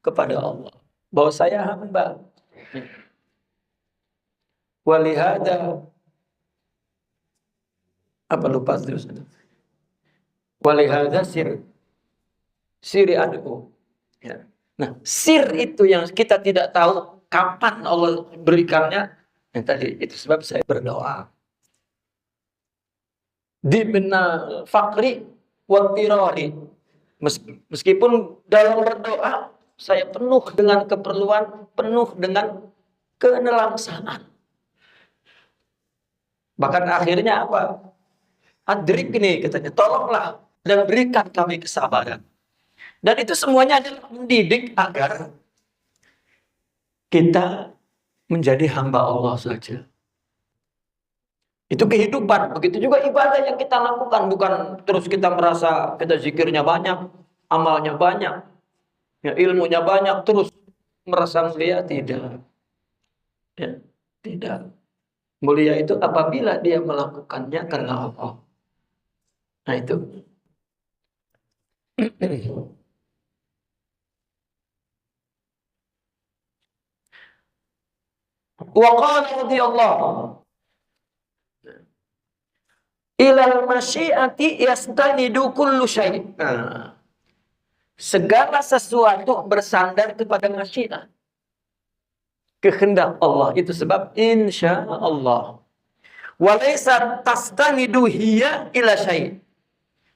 kepada Allah, bahwa saya hamba. Walihada apa lupa terus. Walihada siri ad'u. Ya. Nah, sir itu yang kita tidak tahu kapan Allah berikannya. Yang tadi itu sebab saya berdoa. Dibna fakri wa tirari. Meskipun dalam berdoa saya penuh dengan keperluan, penuh dengan kenelangsaan. Bahkan akhirnya apa? Adrik ini katanya, tolonglah dan berikan kami kesabaran. Dan itu semuanya adalah mendidik agar kita menjadi hamba Allah saja. Itu kehidupan. Begitu juga ibadah yang kita lakukan. Bukan terus kita merasa kita zikirnya banyak, amalnya banyak, ya, ilmunya banyak, terus merasa mulia. Tidak. Ya, tidak. Mulia itu apabila dia melakukannya karena Allah. Nah itu. Wa qala radhiyallahu ilal masyiati yastanidu kullu syai'. Nah, segala sesuatu bersandar kepada masyiat, kehendak Allah. Itu sebab insya Allah. Walaysa tastanidu hiya ila syai'.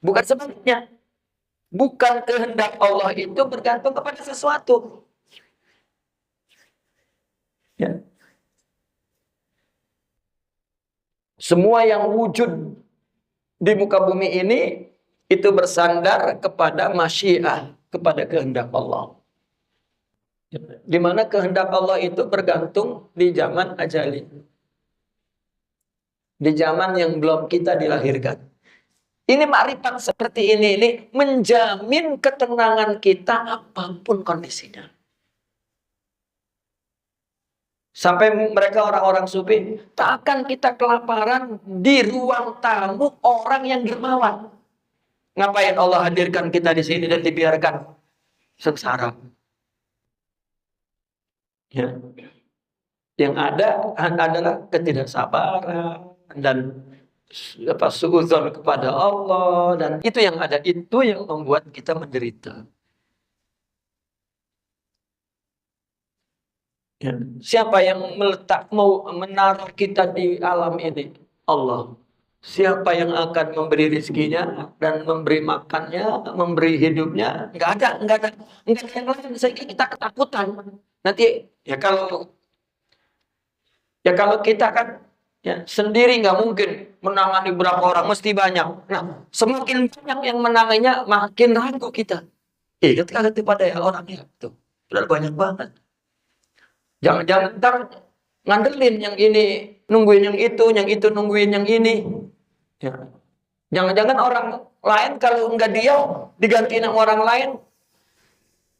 Bukan sebaliknya. Bukan kehendak Allah itu bergantung kepada sesuatu. Ya. Semua yang wujud di muka bumi ini itu bersandar kepada masyiah, kepada kehendak Allah. Di mana kehendak Allah itu bergantung di zaman ajali. Di zaman yang belum kita dilahirkan. Ini makrifat seperti ini menjamin ketenangan kita apapun kondisinya. Sampai mereka orang-orang sufi, tak akan kita kelaparan di ruang tamu orang yang dermawan. Ngapain Allah hadirkan kita di sini dan dibiarkan sengsara? Ya. Yang ada adalah ketidaksabaran dan suudzon kepada Allah, dan itu yang ada, itu yang membuat kita menderita. Ya. Siapa yang mau menaruh kita di alam ini? Allah. Siapa yang akan memberi rezekinya dan memberi makannya, memberi hidupnya? Enggak ada yang lain. Sehingga kita ketakutan. Nanti ya kalau kita kan ya sendiri nggak mungkin menangani berapa orang, mesti banyak. Nah, semakin banyak yang menanganinya, makin ragu kita. Ketika pada ya orangnya itu udah banyak banget. Jangan ntar ngandelin yang ini, nungguin yang itu nungguin yang ini. Ya. Jangan-jangan orang lain kalau enggak dia diganti sama orang lain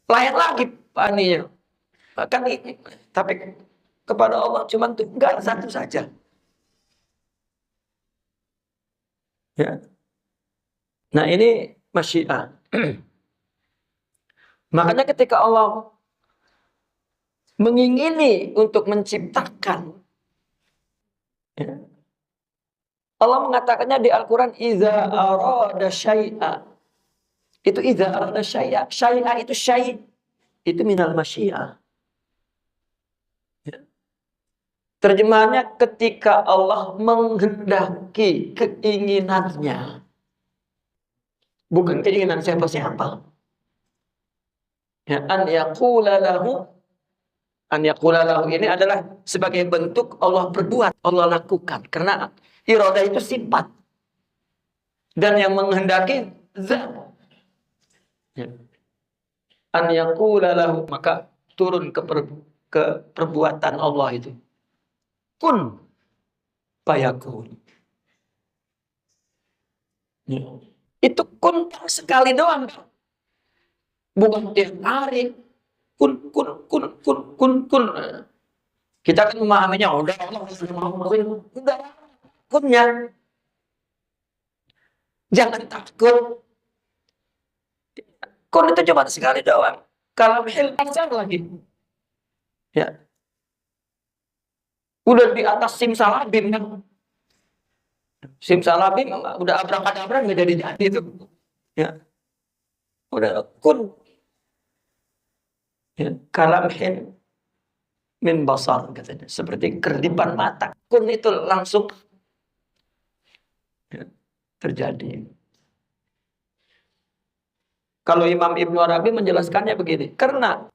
lagi paninya. Bahkan tapi kepada Allah cuma enggak satu saja. Ya. Nah ini masyiah. Makanya ketika Allah mengingini untuk menciptakan, ya, Allah mengatakannya di Al-Quran, iza arada syai'a. Itu iza arada syai'a. Syai'a itu syai'. Itu minal masyiah. Ya. Terjemahannya ketika Allah menghendaki keinginannya. Bukan keinginan siapa-siapa. Ya, an yaqula lahu ini adalah sebagai bentuk Allah berbuat, Allah lakukan. Karena iradah itu sifat. Dan yang menghendaki zat. Ya. An yaqula lahu, maka turun ke perbuatan Allah itu. Kun fayakun. Ya. Itu kun sekali doang. Bukan tiap hari. Kun, kun, kun, kun, kun, kun. Kita kan memahaminya, udah Allah udah kunnya. Jangan takut. Kun itu cuma sekali doang. Kalau hilangkan lagi. Ya. Udah di atas simsalabim kan. Simsalabim udah abrak-abrak nggak jadi itu. Ya. Udah kun. Ya. Kalamhin min basar katanya. Seperti kerdipan mata. Kun itu langsung ya, terjadi. Kalau Imam Ibnu Arabi menjelaskannya begini, karena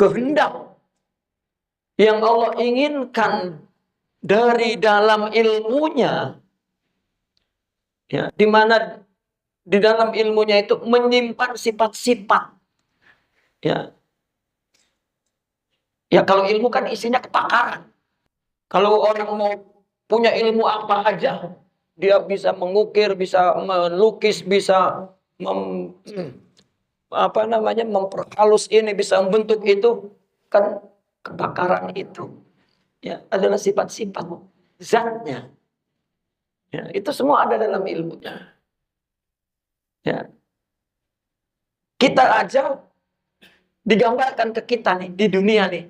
kehendak yang Allah inginkan dari dalam ilmunya, ya, di mana di dalam ilmunya itu menyimpan sifat-sifat, ya, ya kalau ilmu kan isinya kepakaran. Kalau orang mau punya ilmu apa aja, dia bisa mengukir, bisa melukis, bisa memperhalus ini, bisa membentuk itu, kan kepakaran itu ya adalah sifat-sifat zatnya. Ya, itu semua ada dalam ilmunya. Ya. Kita aja digambarkan ke kita nih di dunia nih.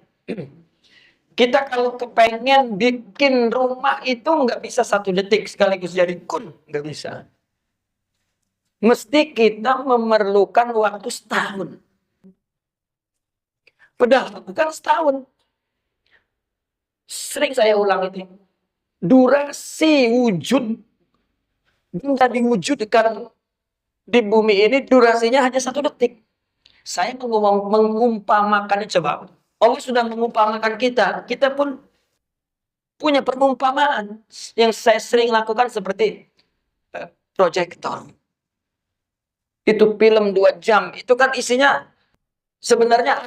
Kita kalau kepengen bikin rumah itu nggak bisa 1 detik sekaligus jadi kun, nggak bisa. Mesti kita memerlukan waktu setahun. Padahal bukan setahun. Sering saya ulang itu. Durasi wujud benda diwujudkan di bumi ini durasinya hanya 1 detik. Saya mengumpamakannya, coba. Allah sudah mengumpamakan kita. Kita pun punya perumpamaan yang saya sering lakukan seperti proyektor. Itu film 2 jam. Itu kan isinya sebenarnya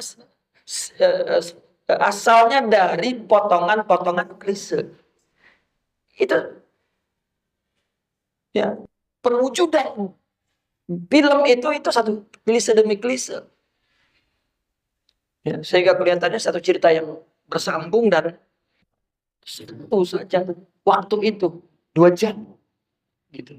asalnya dari potongan-potongan klise. Itu ya perwujudan film itu satu klise demi klise. Ya, sehingga kelihatannya satu cerita yang bersambung dan itu saja waktu itu 2 jam gitu.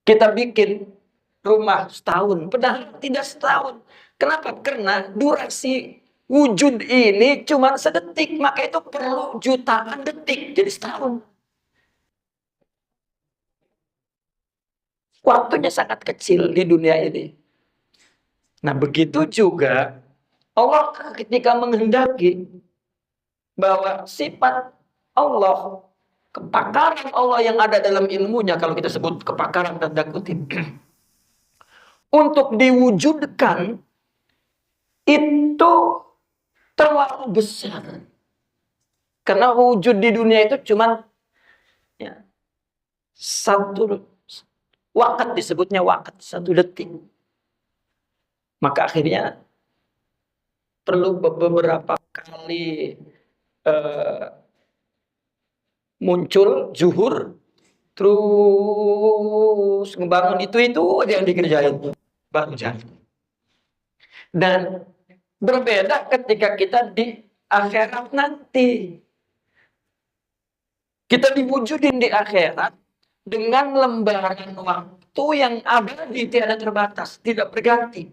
Kita bikin rumah setahun, padahal tidak setahun. Kenapa? Karena durasi wujud ini cuma sedetik, maka itu perlu jutaan detik jadi setahun. Waktunya sangat kecil di dunia ini. Nah, begitu juga Allah ketika menghendaki bahwa sifat Allah, kepakaran Allah yang ada dalam ilmunya, kalau kita sebut kepakaran tanda kutip, untuk diwujudkan itu terlalu besar. Karena wujud di dunia itu cuma ya, 1 wakat, disebutnya wakat, 1 detik. Maka akhirnya perlu beberapa kali muncul zuhur, terus ngebangun itu aja yang dikerjain baru jadi. Dan berbeda ketika kita di akhirat nanti. Kita diwujudin di akhirat dengan lembaran waktu yang abadi, tiada terbatas, tidak berganti.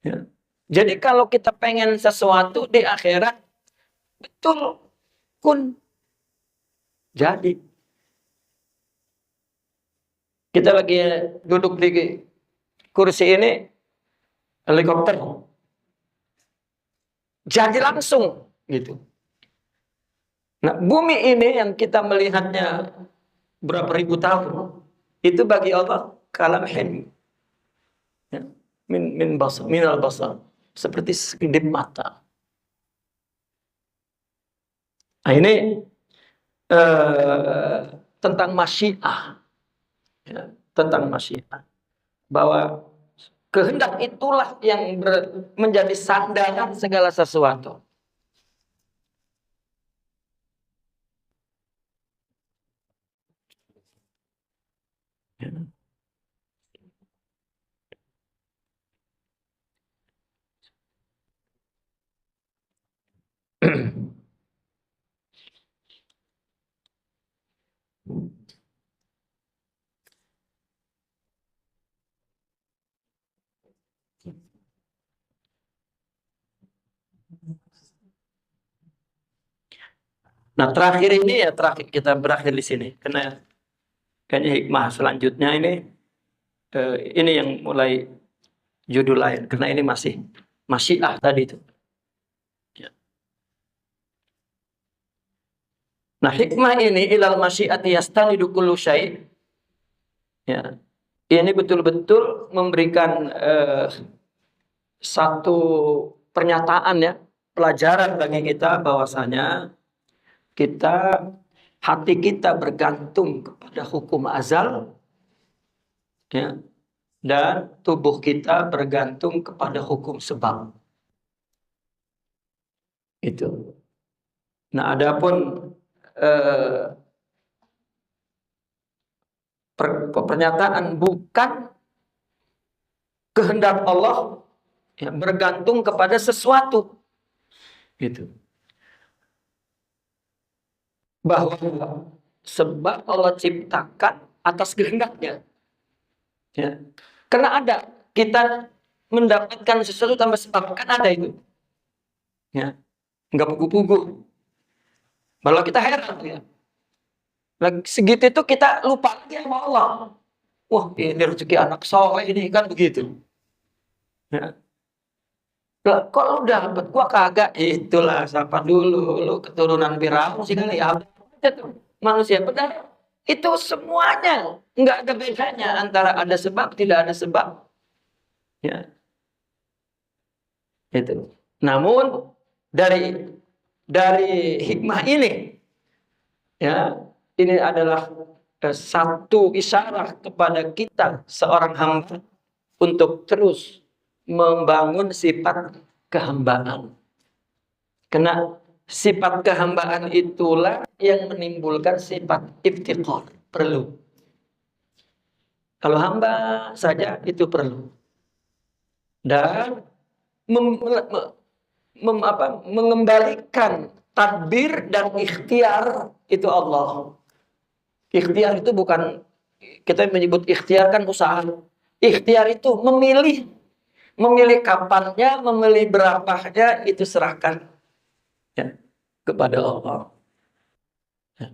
Ya. Jadi kalau kita pengen sesuatu di akhirat, betul kun jadi. Kita lagi duduk di kursi ini, helikopter jadi langsung gitu. Nah, bumi ini yang kita melihatnya berapa ribu tahun, itu bagi Allah kalamhin ya, minal basar, seperti sekedip mata. Nah, ini tentang masyiah, ya, tentang masyiah, bahwa kehendak itulah yang menjadi sandaran segala sesuatu. Ya. Nah, terakhir ini ya, terakhir kita berakhir di sini karena kayaknya hikmah selanjutnya ini yang mulai judul lain karena ini masih masyiah tadi itu. Ya. Nah, hikmah ini ilal masyiati yastanidu kullu syai'. Ya. Ini betul-betul memberikan satu pernyataan ya, pelajaran bagi kita bahwasanya kita hati kita bergantung kepada hukum azal, ya, dan tubuh kita bergantung kepada hukum sebab. Itu. Nah, adapun eh, pernyataan bukan kehendak Allah, ya, bergantung kepada sesuatu. Gitu. Bahwa sebab Allah ciptakan atas kehendaknya. Ya. Karena ada kita mendapatkan sesuatu tanpa sebab, kan ada itu. Ya. Enggak pugu-pugu. Malah kita heran ya. Lagi segitu itu kita lupa lagi sama Allah. Wah, ini rezeki anak soleh ini kan begitu. Ya. Lah, kok lu dapet gua kagak? Itulah siapa dulu lu keturunan Firaun sih kali ya. Itu manusia benar. Itu semuanya nggak ada bedanya antara ada sebab tidak ada sebab. Ya, itu. Namun dari hikmah ini, ya, ini adalah satu isyarat kepada kita seorang hamba untuk terus membangun sifat kehambaan. Karena sifat kehambaan itulah yang menimbulkan sifat iftiqar, perlu. Kalau hamba saja itu perlu. Dan mengembalikan tadbir dan ikhtiar itu Allah. Ikhtiar itu bukan, kita menyebut ikhtiar kan usaha. Ikhtiar itu memilih. Memilih kapannya, memilih berapanya, itu serahkan ya, kepada Allah.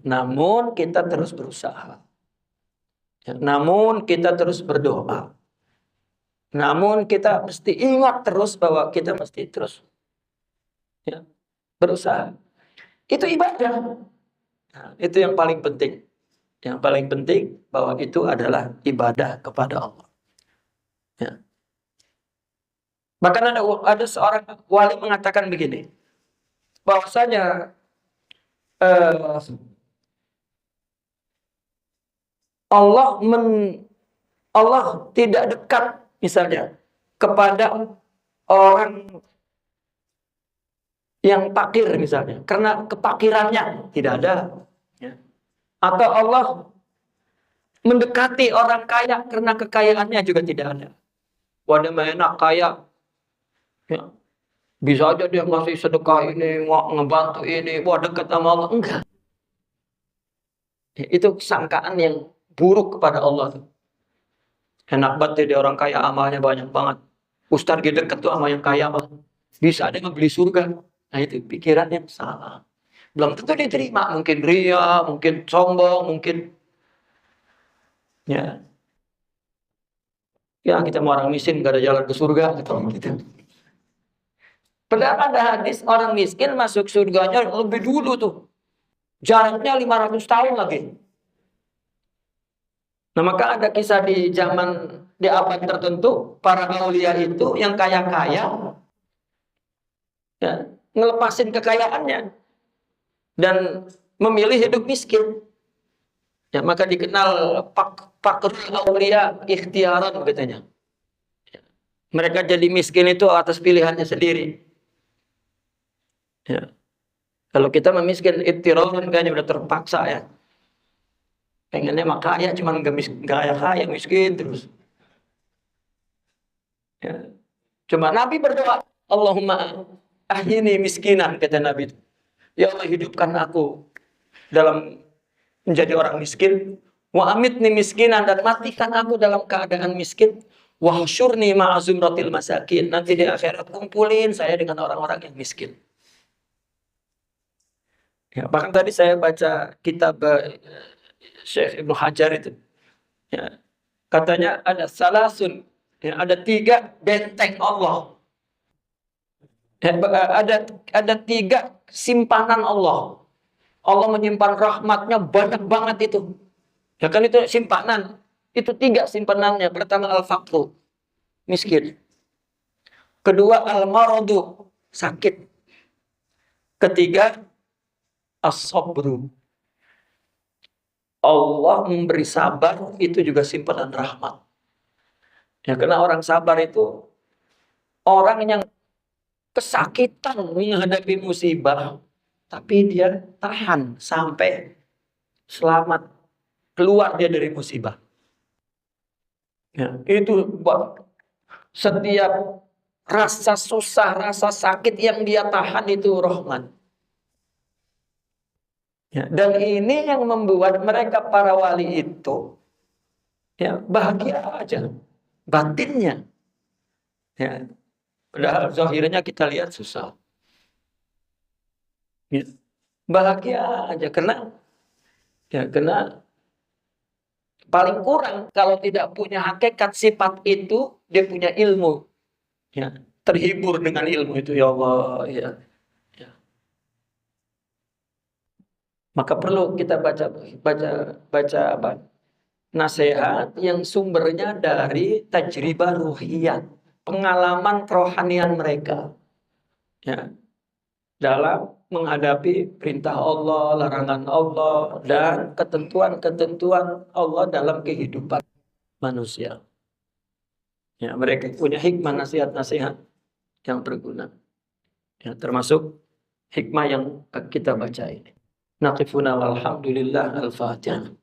Namun kita terus berusaha. Namun kita terus berdoa. Namun kita mesti ingat terus bahwa kita mesti terus ya, berusaha. Itu ibadah. Nah, itu yang paling penting. Yang paling penting bahwa itu adalah ibadah kepada Allah. Ya. Bahkan ada seorang wali mengatakan begini, bahwasanya Allah tidak dekat misalnya kepada orang yang fakir misalnya karena kefakirannya tidak ada, ya. Atau Allah mendekati orang kaya karena kekayaannya juga tidak ada. Wadah enak kaya, ya. Bisa aja dia ngasih sedekah ini, ngebantu ini, wah dekat sama Allah. Enggak. Ya, itu sangkaan yang buruk kepada Allah. Enak banget dia orang kaya, amalnya banyak banget. Ustadz gitu deket tuh sama yang kaya, bisa ada ngebeli surga. Nah, itu pikiran yang salah. Belum tentu diterima, mungkin ria, mungkin sombong, mungkin ya. Ya kita mau orang miskin gak ada jalan ke surga gitu. Padahal ada hadis orang miskin masuk surganya lebih dulu tuh. Jaraknya 500 tahun lagi. Nah, maka ada kisah di abad tertentu, para aulia itu yang kaya-kaya ya, ngelepasin kekayaannya dan memilih hidup miskin. Ya, maka dikenal fakrul aulia ikhtiaran katanya. Mereka jadi miskin itu atas pilihannya sendiri. Ya. Kalau kita memiskin ikhtiaran kayaknya udah terpaksa ya. Pengennya mah kaya, cuman gak kaya, miskin terus. Ya. Cuma Nabi berdoa, Allahumma ahyini miskinan, kata Nabi. Ya Allah, hidupkan aku dalam menjadi orang miskin. Wa amitni miskinan, dan matikan aku dalam keadaan miskin. Wa husyurni ma'azumratil masakin. Nanti di akhirat kumpulin saya dengan orang-orang yang miskin. Ya, bahkan tadi saya baca kitab Syekh Ibnu Hajar itu. Ya, katanya ada salasun, ya, ada 3 benteng Allah. Ya, ada 3 simpanan Allah. Allah menyimpan rahmatnya banyak banget itu. Ya kan itu simpanan. Itu 3 simpanannya. Pertama al-faqru, miskin. Kedua al-maradu, sakit. Ketiga as-sabru. Allah memberi sabar, itu juga simpanan rahmat. Ya, karena orang sabar itu orang yang kesakitan menghadapi musibah, tapi dia tahan sampai selamat, keluar dia dari musibah. Ya, itu setiap rasa susah, rasa sakit yang dia tahan itu rahmat. Ya, dan ini yang membuat mereka para wali itu ya bahagia aja batinnya. Ya, padahal zahirnya kita lihat susah. Ya, bahagia aja karena paling kurang kalau tidak punya hakikat sifat itu dia punya ilmu. Ya, terhibur dengan ilmu itu ya Allah ya. Ya. Maka perlu kita baca apa? Nasihat yang sumbernya dari tajribah ruhiyat, pengalaman kerohanian mereka. Ya, dalam menghadapi perintah Allah, larangan Allah, dan ketentuan-ketentuan Allah dalam kehidupan manusia. Ya, mereka punya hikmah nasihat-nasihat yang berguna. Ya, termasuk hikmah yang kita baca ini. Naqifuna walhamdulillah al-Fatihah.